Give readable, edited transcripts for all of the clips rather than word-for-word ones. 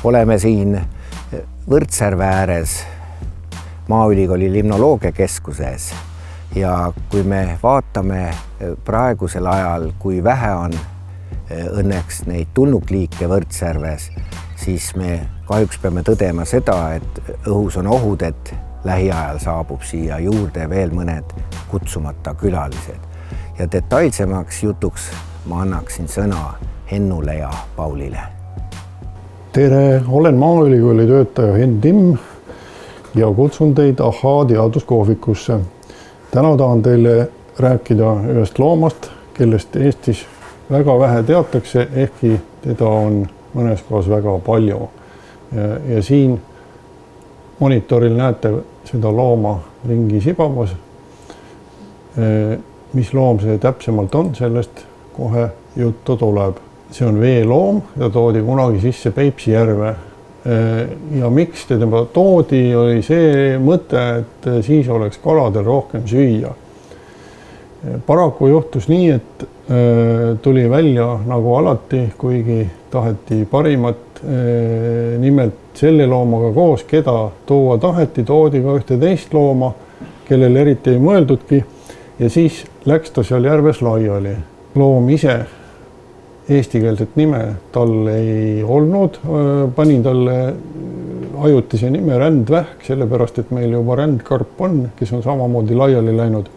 Oleme siin Võrtsjärve ääres Maaülikooli limnoloogiakeskuses ja kui me vaatame praegusel ajal, kui vähe on õnneks neid tulnukliike Võrtsjärves, siis me kahjuks peame tõdema seda, et õhus on ohud, et lähiajal saabub siia juurde veel mõned kutsumata külalised. Ja detailsemaks jutuks ma annaksin sõna Hennule ja Paulile. Tere, olen Maaülikooli töötaja Henn Timm ja kutsun teid Ahhaa teaduskohvikusse. Täna tahan teile rääkida ühest loomast, kellest Eestis väga vähe teatakse, ehkki teda on mõnes kohas väga palju. Ja siin monitoril näete seda looma ringi sibamas. Mis loom see täpsemalt on, sellest kohe juttu tuleb. See on veeloom ja toodi kunagi sisse Peipsi järve. Ja miks teda toodi, oli see mõte, et siis oleks kaladel rohkem süüa. Paraku juhtus nii, et tuli välja nagu alati, kuigi taheti parimat. Nimelt selle loomaga koos, keda tuua taheti, toodi ka ühte teist looma, kellel eriti ei mõeldudki. Ja siis läks ta seal järves laiali. Loom ise eestikeelset nime tal ei olnud. Panin talle ajutise nime rändvähk, sellepärast, et meil juba rändkarp on, kes on samamoodi laiali läinud.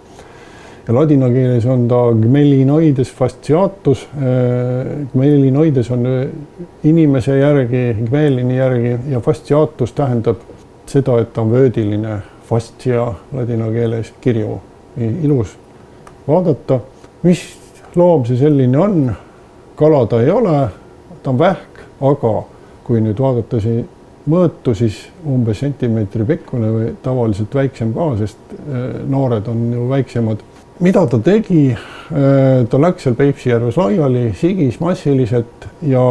Ja ladina keeles on ta Gmelinoides fasciatus. Gmelinoides on inimese järgi, Gmelini järgi ja fasciatus tähendab seda, et ta on vöödiline fascia ladina keeles kirju. Ilus vaadata, mis loom see selline on. Kala ta ei ole, ta on vähk, aga kui nüüd vaadata siin mõõtu, siis umbes sentimeetri pikkune või tavaliselt väiksem ka, sest noored on ju väiksemad. Mida ta tegi? Ta läks seal Peipsi järves laiali, sigis massiliselt ja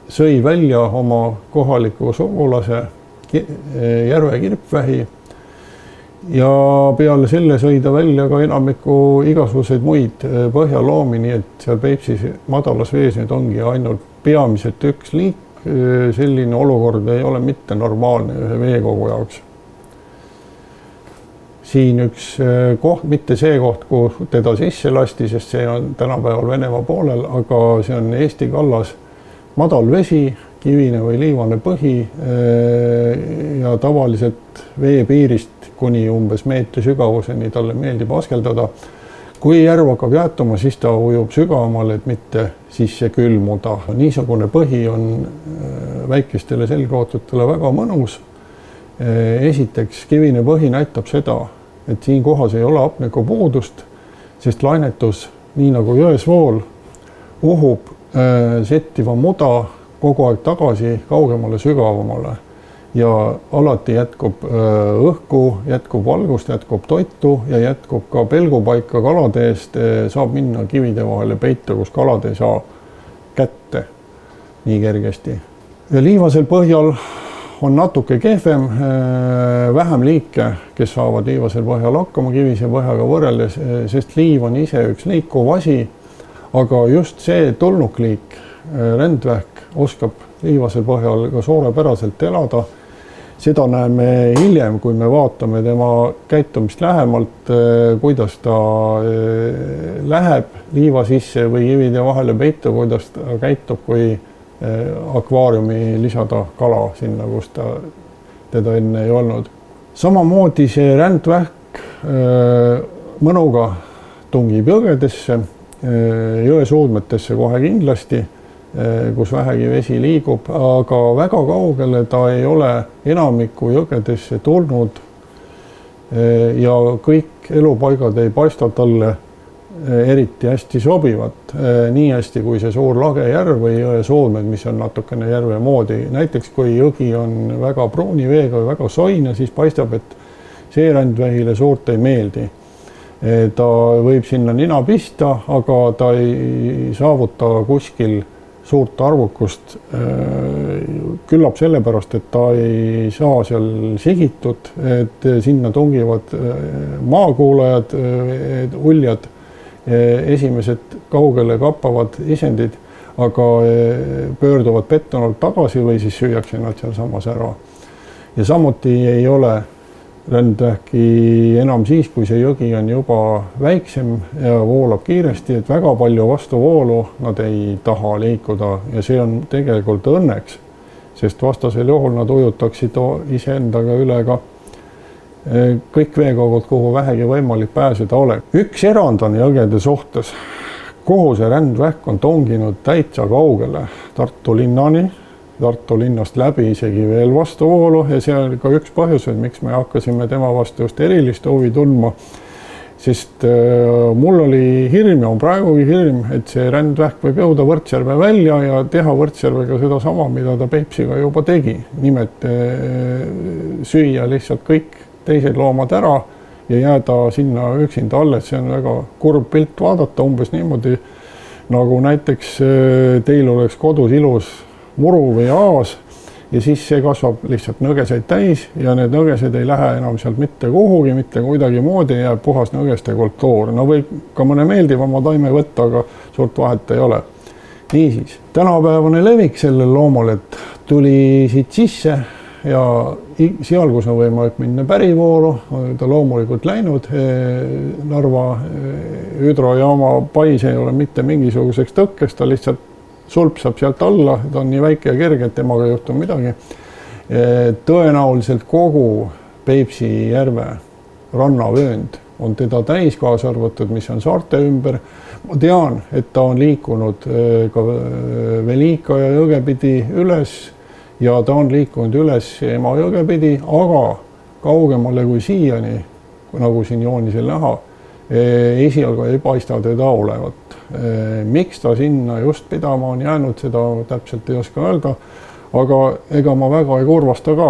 sõi välja oma kohaliku sugulase järve kirpvähi. Ja peale selle sõi ta välja ka enamiku igasuguseid muid põhjaloomi, nii et seal Peipsis madalas vees nüüd ongi ainult peamiselt üks liik. Selline olukord ei ole mitte normaalne ühe veekogu jaoks. Siin üks koht, mitte see koht, kuhu teda sisse lasti, sest see on tänapäeval Venemaa poolel, aga see on Eesti kallas madal vesi, kivine või liivane põhi ja tavaliselt veepiirist kuni umbes meetri sügavuseni talle meeldib askeldada. Kui järv hakkab jäätuma, siis ta ujub sügavamale, et mitte sisse külmuda. Niisugune põhi on väikestele selgrootutele väga mõnus. Esiteks, kivine põhi näitab seda, et siin kohas ei ole hapniku puudust, sest lainetus, nii nagu jões vool, uhub settiva muda kogu aeg tagasi kaugemale sügavamale. Ja alati jätkub õhku, jätkub valgust, jätkub toitu ja jätkub ka pelgupaika kalade eest. Saab minna kivide vahele peita, kus kalad ei saa kätte nii kergesti. Ja liivasel põhjal on natuke kehvem, vähem liike, kes saavad liivasel põhjal hakkama kivise põhjaga võrreldes, sest liiv on ise üks liikuv asi, aga just see tulnukliik, rändvähk, oskab liivasel põhjal ka suurepäraselt elada. Seda näeme hiljem, kui me vaatame tema käitumist lähemalt, kuidas ta läheb liiva sisse või kivide vahele peitu, kuidas ta käitub, kui akvaariumi lisada kala sinna, kus ta teda enne ei olnud. Samamoodi see rändvähk mõnuga tungib jõgedesse, jõesuudmetesse kohe kindlasti, kus vähegi vesi liigub, aga väga kaugele ta ei ole enamiku jõgedesse tulnud ja kõik elupaigad ei paista talle eriti hästi sobivat. Nii hästi kui see suur lagejärv või jõesuudmed, mis on natukene järve moodi. Näiteks kui jõgi on väga pruuni veega või väga soine, siis paistab, et see rändvähile suurt ei meeldi. Ta võib sinna nina pista, aga ta ei saavuta kuskil suurt arvukust küllap sellepärast, et ta ei saa seal sigitud, et sinna tungivad maakuulajad, uljad, esimesed kaugele kappavad isendid, aga pöörduvad pettunult tagasi või siis süüakse nad sealsamas ära. Ja samuti ei ole rändvähki enam siis, kui see jõgi on juba väiksem ja voolab kiiresti, et väga palju vastuvoolu nad ei taha liikuda ja see on tegelikult õnneks, sest vastasel juhul nad ujutaksid iseendaga üle ka kõik veekogud, kuhu vähegi võimalik pääseda oleks. Üks erand on jõgede suhtes, kuhu see rändvähk on tonginud täitsa kaugele Tartu linnani, Tartu linnast läbi isegi veel vastuvoolu ja see on ka üks põhjus, et miks me hakkasime tema vastu just erilist huvi tundma, sest mul oli hirm ja on praegugi hirm, et see rändvähk võib jõuda Võrtsjärve välja ja teha Võrtsjärvega seda sama, mida ta Peipsiga juba tegi. Nimelt süüa lihtsalt kõik teised loomad ära ja jääda sinna üksinda alles. See on väga kurb pilt vaadata, umbes niimoodi, nagu näiteks teil oleks kodus ilus muru või aas ja siis see kasvab lihtsalt nõgeseid täis ja need nõgesed ei lähe enam sealt mitte kuhugi, mitte kuidagi moodi, jääb puhas nõgeste kultuur. No võib ka mõne meeldivama taime võtta, aga suurt vahet ei ole. Niisiis, tänapäevane levik sellel loomal, et tuli siit sisse ja seal, kus on võimalik minna pärivoolu, on ta loomulikult läinud. Narva hüdrojaama pais ei ole mitte mingisuguseks tõkkes, ta lihtsalt sulpsab sealt alla, ta on nii väike ja kerge, et temaga ei juhtu midagi. Tõenäoliselt kogu Peipsi järve rannavöönd on teda täis, kaasa arvatud, mis on saarte ümber. Ma tean, et ta on liikunud ka Velika ja Jõgepidi üles ja ta on liikunud üles Emajõge pidi, aga kaugemale kui siiani, nagu siin joonisel näha, esialgu ei paista teda olevat. Miks ta sinna just pidama on jäänud, seda täpselt ei oska öelda, aga ega ma väga ei kurvasta ka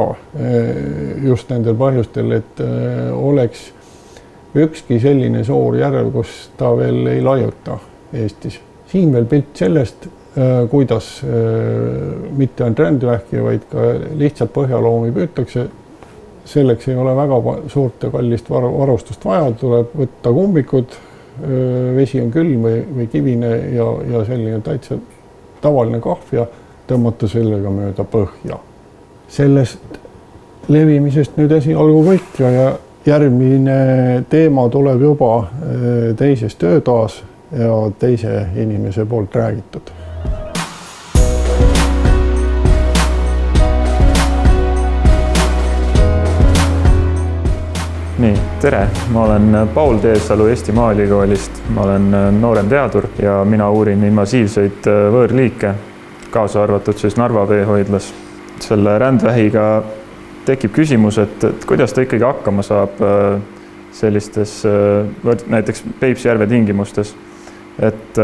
just nendel põhjustel, et oleks ükski selline suur järv, kus ta veel ei laiuta Eestis. Siin veel pilt sellest, kuidas mitte ainult rändvähki, vaid ka lihtsalt põhjaloomi püütakse. Selleks ei ole väga suurt ja kallist varustust vaja, tuleb võtta kummikud, vesi on külm või kivine ja selline täitsa tavaline kahv ja tõmmata sellega mööda põhja. Sellest levimisest nüüd esialgu kõik ja järgmine teema tuleb juba teises töötoas ja teise inimese poolt räägitud. Nii, tere! Ma olen Paul Teesalu Eesti Maaülikoolist. Ma olen noorem teadur ja mina uurin invasiivseid võõrliike, kaasa arvatud siis Narva veehoidlas. Selle rändvähiga tekib küsimus, et kuidas ta ikkagi hakkama saab sellistes näiteks Peipsi järve tingimustes. Et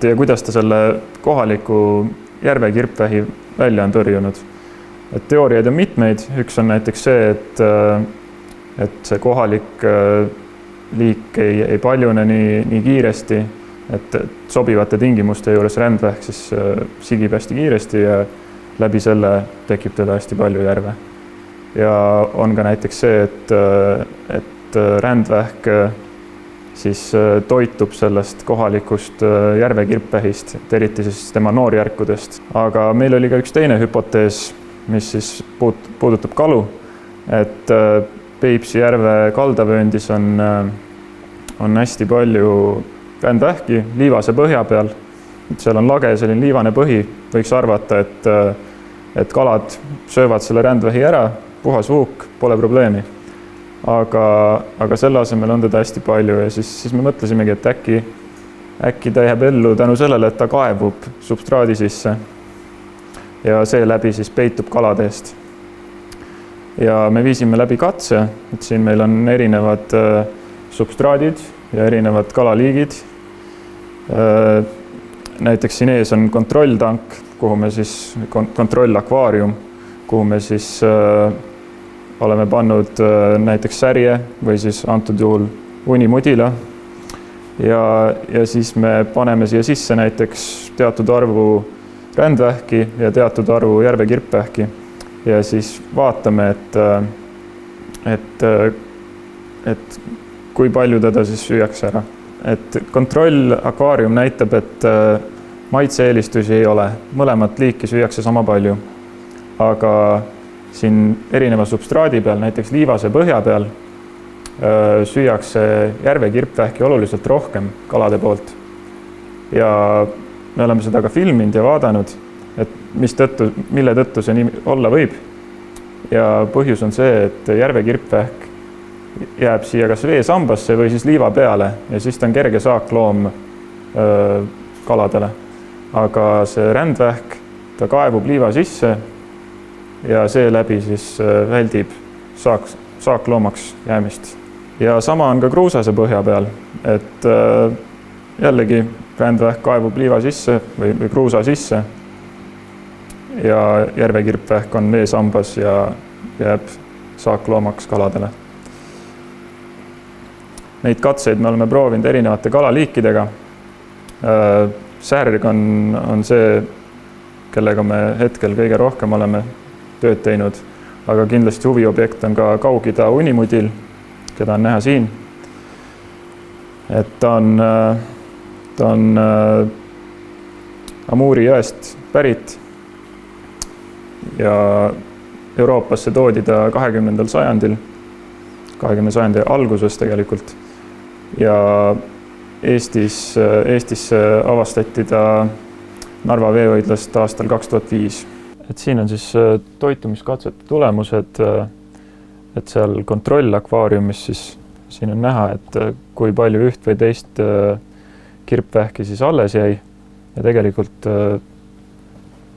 ja kuidas ta selle kohaliku järve kirpvähi välja on tõrjunud. Et teooriaid on mitmeid. Üks on näiteks see, et see kohalik liik ei paljune nii kiiresti, et sobivate tingimuste juures rändvähk siis sigib hästi kiiresti ja läbi selle tekib teda hästi palju järve. Ja on ka näiteks see, et rändvähk siis toitub sellest kohalikust järvekirpvähist, eriti siis tema noorjärkudest. Aga meil oli ka üks teine hüpotees, mis siis puudutab kalu, et Peipsi järve kaldavööndis on hästi palju rändvähki liivase põhja peal. Seal on lage, selline liivane põhi. Võiks arvata, et kalad söövad selle rändvähi ära, puhas huuk, pole probleemi. Aga selle asemel on teda hästi palju ja siis me mõtlesimegi, et äkki ta jääb ellu tänu sellele, et ta kaevub substraadi sisse ja seeläbi siis peitub kalade eest. Ja me viisime läbi katse, et siin meil on erinevad substraadid ja erinevad kalaliigid. Näiteks siin ees on kontrolltank, kuhu me siis kontrollakvaarium, kuhu me siis oleme pannud näiteks särje või siis antud juhul unimudila. Ja siis me paneme siia sisse näiteks teatud arvu rändvähki ja teatud arvu järvekirpvähki. Ja siis vaatame, et kui palju teda siis süüakse ära. Et kontrollakvaarium näitab, et maitse-eelistusi ei ole, mõlemat liiki süüakse sama palju. Aga siin erineva substraadi peal, näiteks liivase põhja peal, süüakse järvekirpvähki oluliselt rohkem kalade poolt. Ja me oleme seda ka filminud ja vaadanud, et mille tõttu see nii olla võib. Ja põhjus on see, et järvekirpvähk jääb siia kas veesambasse või siis liiva peale ja siis ta on kerge saakloom kaladele. Aga see rändvähk, ta kaevub liiva sisse ja seeläbi siis väldib saakloomaks jäämist. Ja sama on ka kruusase põhja peal, et jällegi rändvähk kaevub liiva sisse või kruusa sisse ja järvekirpvähk on veesambas ja jääb saakloomaks kaladele. Neid katseid me oleme proovinud erinevate kalaliikidega. Särg on see, kellega me hetkel kõige rohkem oleme tööd teinud, aga kindlasti huviobjekt on ka Kaug-Ida unimudil, keda on näha siin. Et ta on Amuuri jõest pärit ja Euroopasse toodi ta 20. sajandil, 20. sajandi alguses tegelikult. Ja Eestisse avastati ta Narva veehoidlast aastal 2005. Et siin on siis toitumiskatsete tulemused, et seal kontrollakvaariumis siis siin on näha, et kui palju üht või teist kirpvähki siis alles jäi ja tegelikult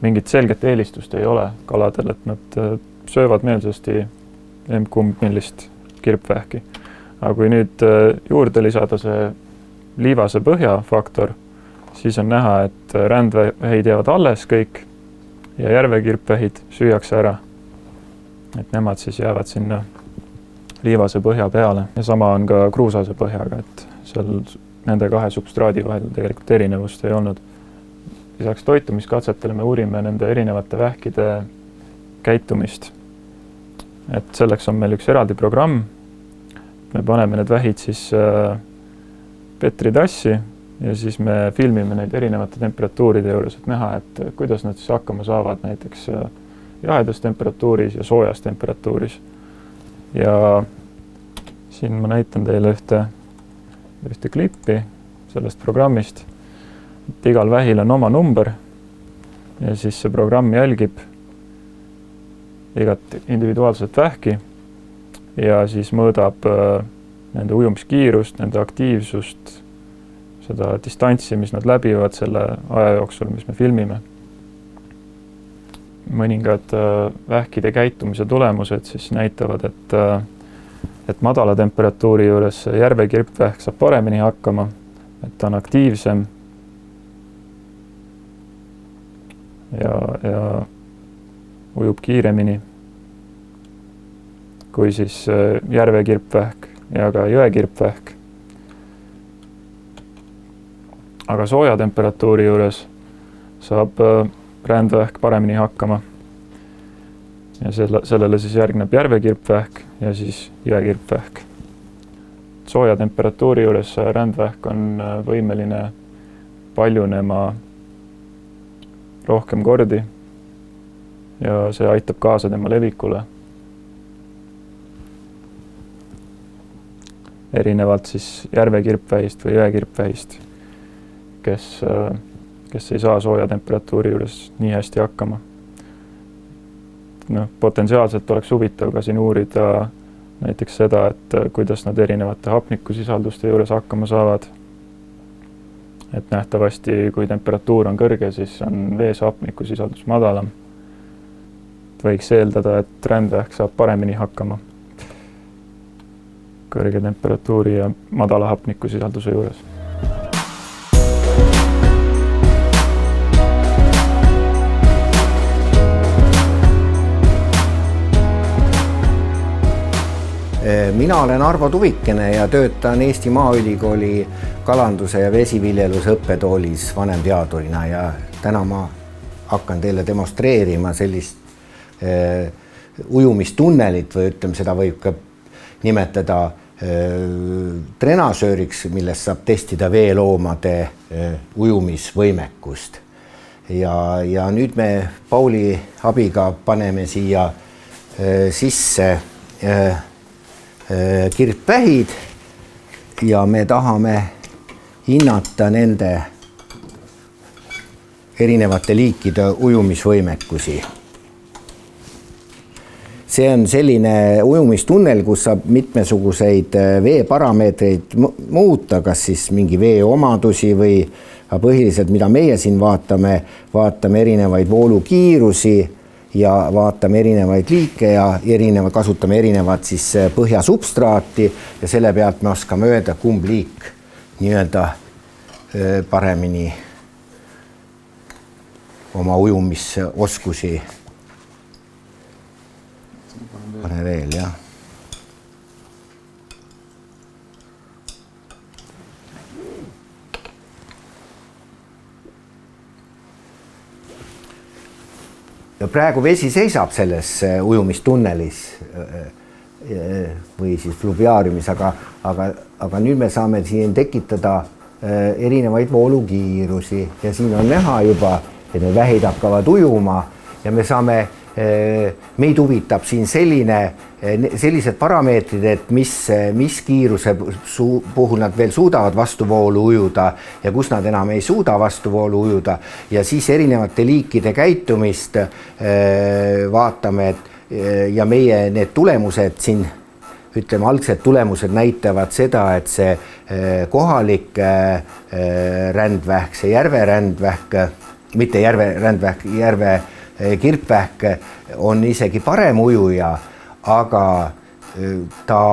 mingit selget eelistust ei ole kaladel, et nad söövad meelsasti emb-kumb millist kirpvähki. Aga kui nüüd juurde lisada see liivase põhja faktor, siis on näha, et rändvähid jäävad alles kõik ja järvekirpvähid süüakse ära. Et nemad siis jäävad sinna liivase põhja peale ja sama on ka kruusase põhjaga, et seal nende kahe substraadi vahel tegelikult erinevust ei olnud. Lisaks toitumiskatsetele me uurime nende erinevate vähkide käitumist. Et selleks on meil üks eraldi programm. Me paneme need vähid siis petritassi ja siis me filmime neid erinevate temperatuuride juures, et näha, et kuidas nad siis hakkama saavad näiteks jahedas temperatuuris ja soojas temperatuuris. Ja siin ma näitan teile ühte klippi sellest programmist. Et igal vähil on oma number ja siis see programm jälgib igat individuaalset vähki ja siis mõõdab nende ujumiskiirust, nende aktiivsust, seda distantsi, mis nad läbivad selle aja jooksul, mis me filmime. Mõningad vähkide käitumise tulemused siis näitavad, et madala temperatuuri juures järvekirpvähk saab paremini hakkama, et ta on aktiivsem ja ujub kiiremini kui siis järvekirpvähk ja ka jõekirpvähk. Aga sooja temperatuuri juures saab rändvähk paremini hakkama. Ja sellele siis järgneb järvekirpvähk ja siis jõekirpvähk. Sooja temperatuuri juures rändvähk on võimeline paljunema rohkem kordi ja see aitab kaasa tema levikule. Erinevalt siis järvekirpvähist või jõekirpvähist, kes ei saa sooja temperatuuri juures nii hästi hakkama. Potentsiaalselt oleks huvitav ka siin uurida näiteks seda, et kuidas nad erinevate hapnikusisalduste juures hakkama saavad. Et nähtavasti, kui temperatuur on kõrge, siis on vees hapnikusisaldus madalam. Võiks eeldada, et rändvähk saab paremini hakkama kõrge temperatuuri ja madala hapnikusisalduse juures. Mina olen Arvo Tuvikene ja töötan Eesti Maaülikooli kalanduse ja vesiviljeluse õppetoolis vanemteadurina ja täna ma hakkan teile demonstreerima sellist ujumistunnelit või ütleme, seda võib ka nimetada trenažööriks, millest saab testida veeloomade ujumisvõimekust. ja nüüd me Pauli abiga paneme siia sisse kirpvähid ja me tahame hinnata nende erinevate liikide ujumisvõimekusi. See on selline ujumistunnel, kus saab mitmesuguseid veeparameetreid muuta, kas siis mingi vee omadusi või põhiliselt, mida meie siin vaatame erinevaid voolukiirusi ja vaatame erinevaid liike ja kasutame erinevat siis põhjasubstraati ja selle pealt me oskame öelda, kumb liik nii-öelda paremini oma ujumisoskusi. Pane veel, jah. Ja praegu vesi seisab selles ujumistunnelis või siis fluviaariumis, aga nüüd me saame siin tekitada erinevaid voolukiirusi ja siin on näha juba, et need vähid hakkavad ujuma ja me saame meid huvitab siin sellised parameetrid, et mis kiiruse puhul nad veel suudavad vastuvoolu ujuda ja kus nad enam ei suuda vastuvoolu ujuda ja siis erinevate liikide käitumist vaatame ja meie need tulemused siin, ütleme, algsed tulemused näitavad seda, et see kohalik rändvähk, see järverändvähk, mitte järverändvähk, järve kirpvähk on isegi parem ujuja, aga ta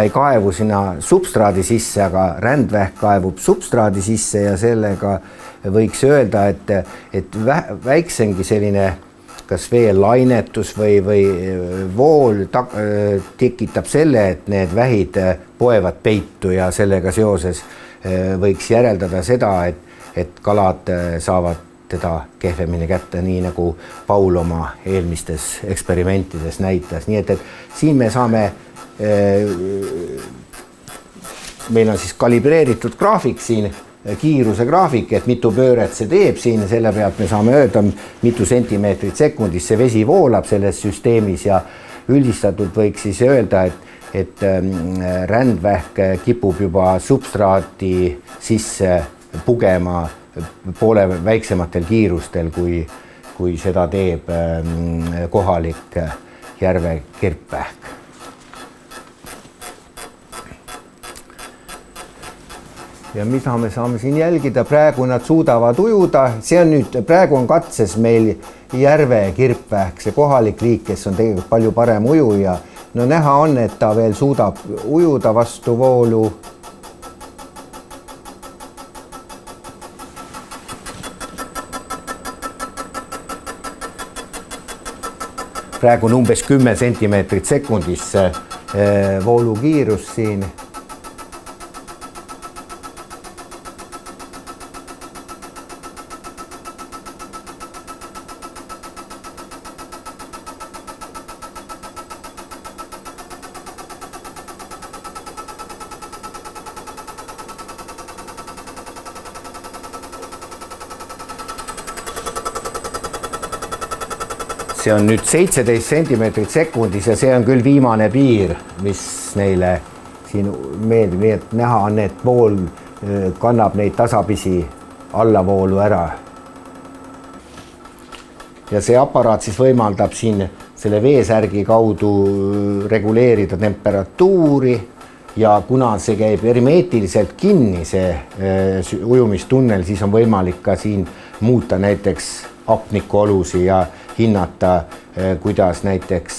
ei kaevu sinna substraadi sisse, aga rändvähk kaevub substraadi sisse ja sellega võiks öelda, et väiksemgi selline kas veelainetus või vool tekitab selle, et need vähid poevad peitu ja sellega seoses võiks järeldada seda, et kalad saavad teda kehvemini kätte, nii nagu Paul oma eelmistes eksperimentides näitas. Nii et siin me saame, meil on siis kalibreeritud graafik siin, kiiruse graafik, et mitu pööret see teeb siin, selle pealt me saame öelda, mitu sentimeetrit sekundis see vesi voolab selles süsteemis ja üldistatult võiks siis öelda, et rändvähk kipub juba substraati sisse pugema poole väiksematel kiirustel, kui seda teeb kohalik järve kirpvähk. Ja mida me saame siin jälgida, praegu nad suudavad ujuda, praegu on katses meil järve kirpvähk, see kohalik liik, kes on tegelikult palju parem ujuja. No näha on, et ta veel suudab ujuda vastu voolu. Praegu on umbes 10 sentimeetrit sekundis voolukiirus siin. See on nüüd 17 sentimeetrit sekundis ja see on küll viimane piir, mis neile siin meeldib, nii et näha on, et vool kannab neid tasapisi allavoolu ära. Ja see aparaat siis võimaldab siin selle veesärgi kaudu reguleerida temperatuuri ja kuna see käib hermeetiliselt kinni, see ujumistunnel, siis on võimalik ka siin muuta näiteks hapnikuolusi ja hinnata, kuidas näiteks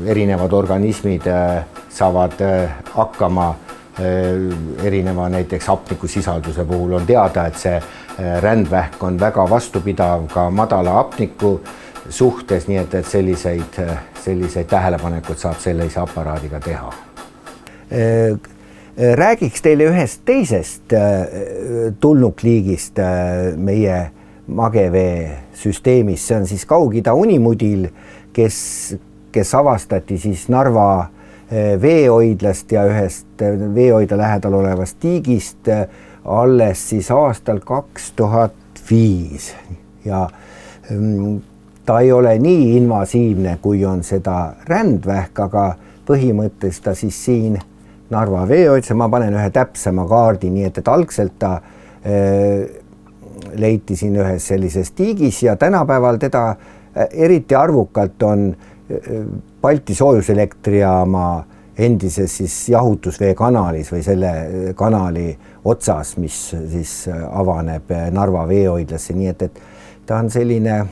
erinevad organismid saavad hakkama erineva näiteks hapnikusisalduse puhul. On teada, et see rändvähk on väga vastupidav ka madala hapniku suhtes, nii et selliseid tähelepanekud saab sellise aparaadiga teha. Räägiks teile ühest teisest tulnukliigist meie magevee süsteemis, see on siis Kaug-Ida unimudil, kes avastati siis Narva veehoidlast ja ühest veehoidla lähedal olevast tiigist alles siis aastal 2000 5 ja ta ei ole nii invasiivne, kui on seda rändvähk, aga põhimõtteliselt ta siis siin Narva veehoidlas, ma panen ühe täpsema kaardi, nii et algselt ta leiti siin ühes sellises tiigis ja tänapäeval teda eriti arvukalt on Balti soojuselektrijaama endises siis jahutusvee kanalis või selle kanali otsas, mis siis avaneb Narva veehoidlasse, nii et ta on selline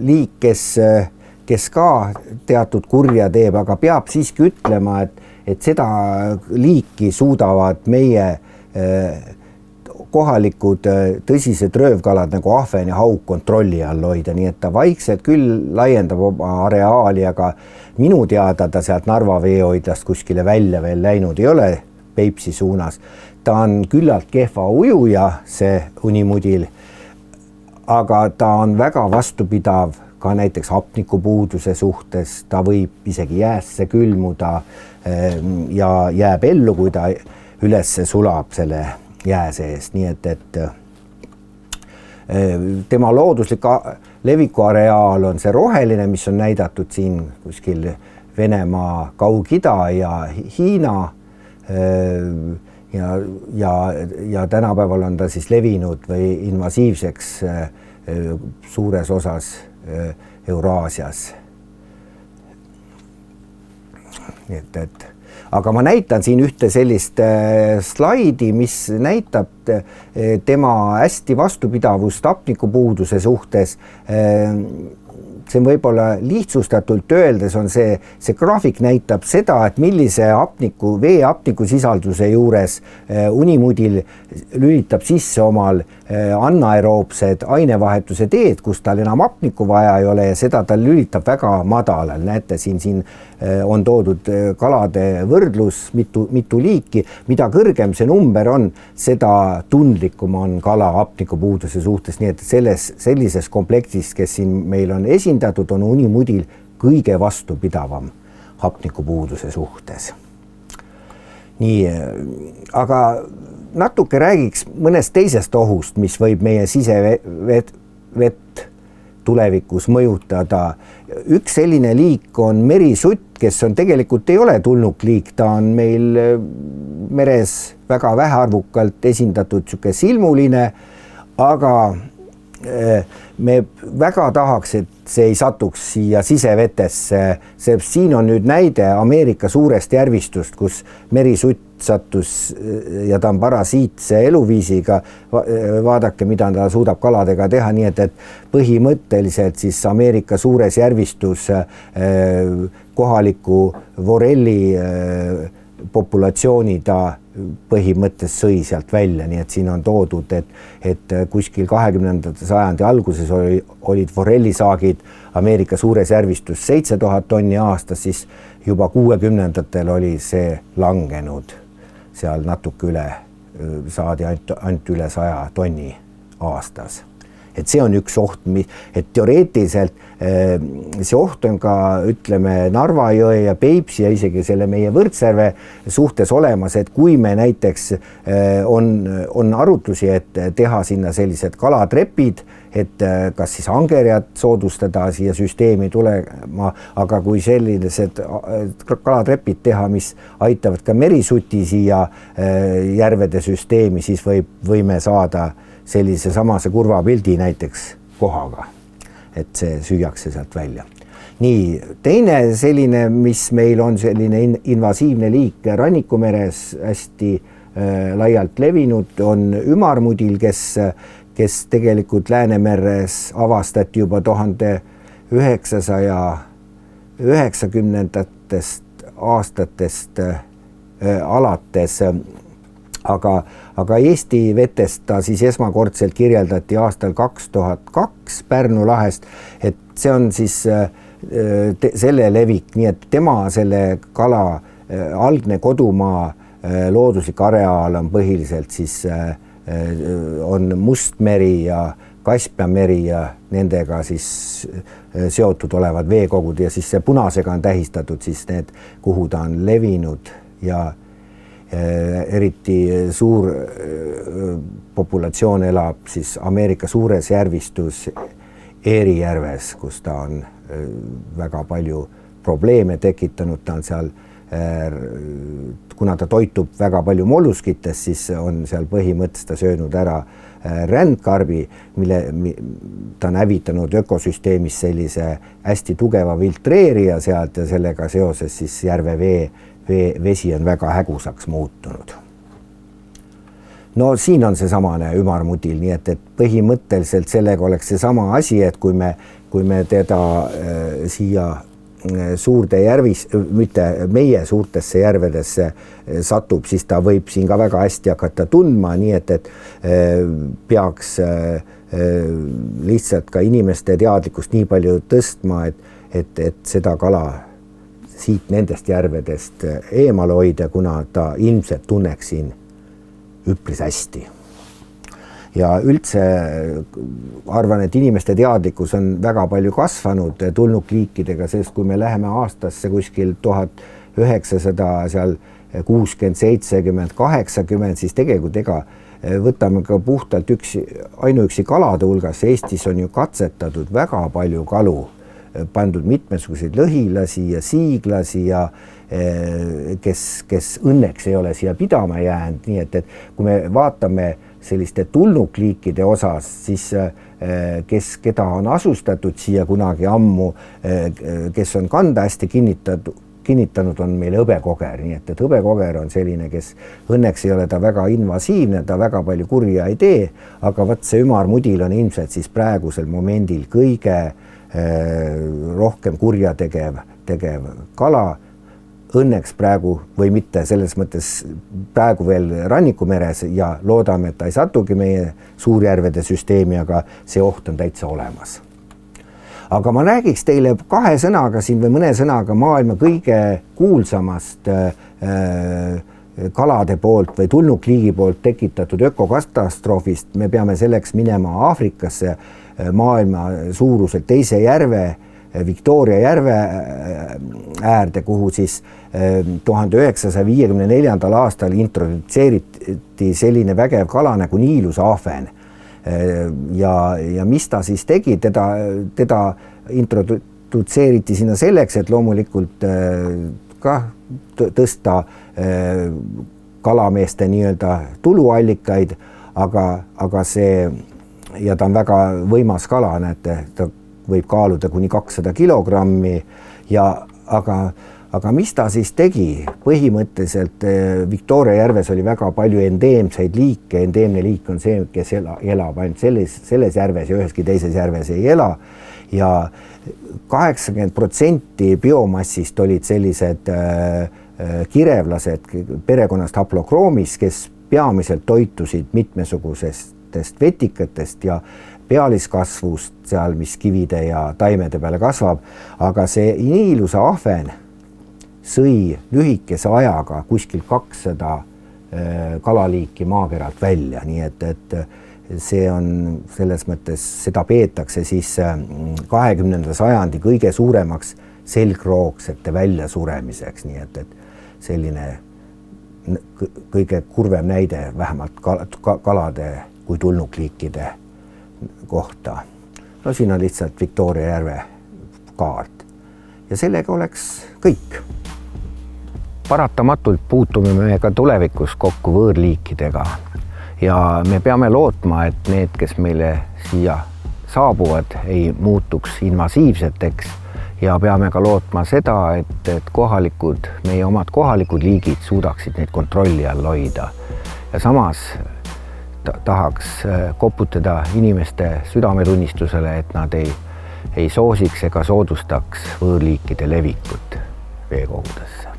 liik, kes ka teatud kurja teeb, aga peab siiski ütlema, et seda liiki suudavad meie kohalikud tõsised röövkalad nagu ahven ja hauk kontrolli all hoida, nii et ta vaikselt küll laiendab oma areaali, aga minu teada ta sealt Narva veehoidlast kuskile välja veel läinud ei ole Peipsi suunas. Ta on küllalt kehva ujuja, see unimudil, aga ta on väga vastupidav ka näiteks hapnikupuuduse suhtes, ta võib isegi jäässe külmuda ja jääb ellu, kui ta üles sulab selle jää sees, nii et tema looduslik leviku areaal on see roheline, mis on näidatud siin kuskil Venemaa, Kaug-Ida ja Hiina ja tänapäeval on ta siis levinud või invasiivseks suures osas Euraasias. Nii et aga ma näitan siin ühte sellist slaidi, mis näitab tema hästi vastupidavust hapnikupuuduse suhtes. See on võib-olla lihtsustatult öeldes on see graafik näitab seda, et millise veehapniku sisalduse juures unimudil lülitab sisse omal anaeroobsed ainevahetuse teed, kus tal enam hapnikku vaja ei ole ja seda ta lülitab väga madalal. Näete, siin on toodud kalade võrdlus, mitu liiki. Mida kõrgem see number on, seda tundlikum on kala hapnikupuuduse suhtes. Nii et sellises komplektis, kes siin meil on esindatud, on unimudil kõige vastupidavam hapnikupuuduse suhtes. Nii, aga natuke räägiks mõnest teisest ohust, mis võib meie sisevett tulevikus mõjutada. Üks selline liik on merisutt, kes on tegelikult ei ole tulnukliik, ta on meil meres väga vähearvukalt esindatud sihuke silmuline, aga me väga tahaks, et see ei satuks siia sisevetesse. Siin on nüüd näide Ameerika suurest järvistust, kus merisutt sattus ja ta on parasiitse eluviisiga. Vaadake, mida ta suudab kaladega teha, nii et põhimõtteliselt siis Ameerika suures järvistus kohaliku vorelli populatsiooni ta põhimõttes sõi sealt välja, nii et siin on toodud, et kuskil 20. sajandi alguses olid forellisaagid Ameerika suures järvistus 7000 tonni aastas, siis juba 60-ndatel oli see langenud seal natuke üle, saadi ainult üle 100 tonni aastas. Et see on üks oht, et teoreetiliselt see oht on ka, ütleme, Narva jõe ja Peipsi ja isegi selle meie Võrtsjärve suhtes olemas, et kui me näiteks on arutlusi, et teha sinna sellised kalatrepid, et kas siis angerjad soodustada siia süsteemi tulema, aga kui sellised kalatrepid teha, mis aitavad ka merisuti siia järvede süsteemi, siis võime saada sellise samase kurva pildi näiteks kohaga, et see süüakse sealt välja. Nii, teine selline, mis meil on selline invasiivne liik rannikumeres hästi laialt levinud, on ümarmudil, kes tegelikult Läänemeres avastati juba 1990-ndatest aastatest alates, aga Eesti vetest ta siis esmakordselt kirjeldati aastal 2002 Pärnu lahest, et see on siis selle levik, nii et tema selle kala algne kodumaa looduslik areaal on põhiliselt siis on Mustmeri ja Kaspia-meri ja nendega siis seotud olevad veekogud ja siis see punasega on tähistatud siis need, kuhu ta on levinud ja eriti suur populatsioon elab siis Ameerika suures järvistus Erie järves, kus ta on väga palju probleeme tekitanud, ta on seal, kuna ta toitub väga palju molluskitest, siis on seal põhimõtteliselt ta söönud ära rändkarbi, mille ta on hävitanud ökosüsteemis sellise hästi tugeva filtreerija sealt ja sellega seoses siis järve vesi on väga hägusaks muutunud. No siin on seesamane ümarmudil, nii et põhimõtteliselt sellega oleks seesama asi, et kui me teda siia suurde järvis, mitte meie suurtesse järvedesse satub, siis ta võib siin ka väga hästi hakata tundma, nii et peaks lihtsalt ka inimeste teadlikkust nii palju tõstma, et seda kala siit nendest järvedest eemale hoida, kuna ta ilmselt tunneks siin üpris hästi. Ja üldse arvan, et inimeste teadlikkus on väga palju kasvanud tulnukliikidega, sest kui me läheme aastasse kuskil 1900 seal 60, 70, 80, siis tegelikult võtame ka puhtalt ainuüksi kalade hulgas. Eestis on ju katsetatud väga palju kalu, pandud mitmesuguseid lõhilasi ja siiglasi ja kes õnneks ei ole siia pidama jäänud, nii et kui me vaatame selliste tulnukliikide osas, siis keda on asustatud siia kunagi ammu, kes on kanda hästi kinnitanud, on meil hõbekoger, nii et hõbekoger on selline, kes õnneks ei ole ta väga invasiivne, ta väga palju kurja ei tee, aga vaat see ümarmudil on ilmselt siis praegusel momendil kõige rohkem kurja tegev kala. Õnneks praegu või mitte selles mõttes praegu veel Rannikumeres ja loodame, et ta ei satugi meie suurjärvede süsteemi, aga see oht on täitsa olemas. Aga ma räägiks teile kahe sõnaga siin või mõne sõnaga maailma kõige kuulsamast kalade poolt või tulnukliigi poolt tekitatud ökokatastroofist. Me peame selleks minema Aafrikasse maailma suuruselt teise järve, Victoria järve äärde, kuhu siis 1954. aastal introdutseeriti selline vägev kala nagu niilusahven. Ja mis ta siis tegi, teda introdutseeriti sinna selleks, et loomulikult ka tõsta kalameeste nii-öelda tuluallikaid, aga see, ja ta on väga võimas kala, näete, ta võib kaaluda kuni 200 kilogrammi aga mis ta siis tegi? Põhimõtteliselt Victoria järves oli väga palju endeemseid liike. Endeemne liik on see, kes elab ainult selles järves ja üheski teises järves ei ela. Ja 80% biomassist olid sellised kirevlased perekonnast Haplochromys, kes peamiselt toitusid mitmesugusest vetikatest ja pealiskasvust seal, mis kivide ja taimede peale kasvab, aga see niilusahven sõi lühikese ajaga kuskil 200 kalaliiki maakeralt välja, nii et see on selles mõttes, seda peetakse siis 20. sajandi kõige suuremaks selgroogsete väljasuremiseks, nii et selline kõige kurvem näide vähemalt kalade kui tulnukliikide kohta. No siin on lihtsalt Victoria järve kaart. Ja sellega oleks kõik. Paratamatult puutume me ka tulevikus kokku võõrliikidega ja me peame lootma, et need, kes meile siia saabuvad, ei muutuks invasiivseteks ja peame ka lootma seda, et meie omad kohalikud liigid suudaksid neid kontrolli all hoida. Ja samas tahaks koputada inimeste südametunnistusele, et nad ei soosiks ega soodustaks võõrliikide levikut veekogudesse.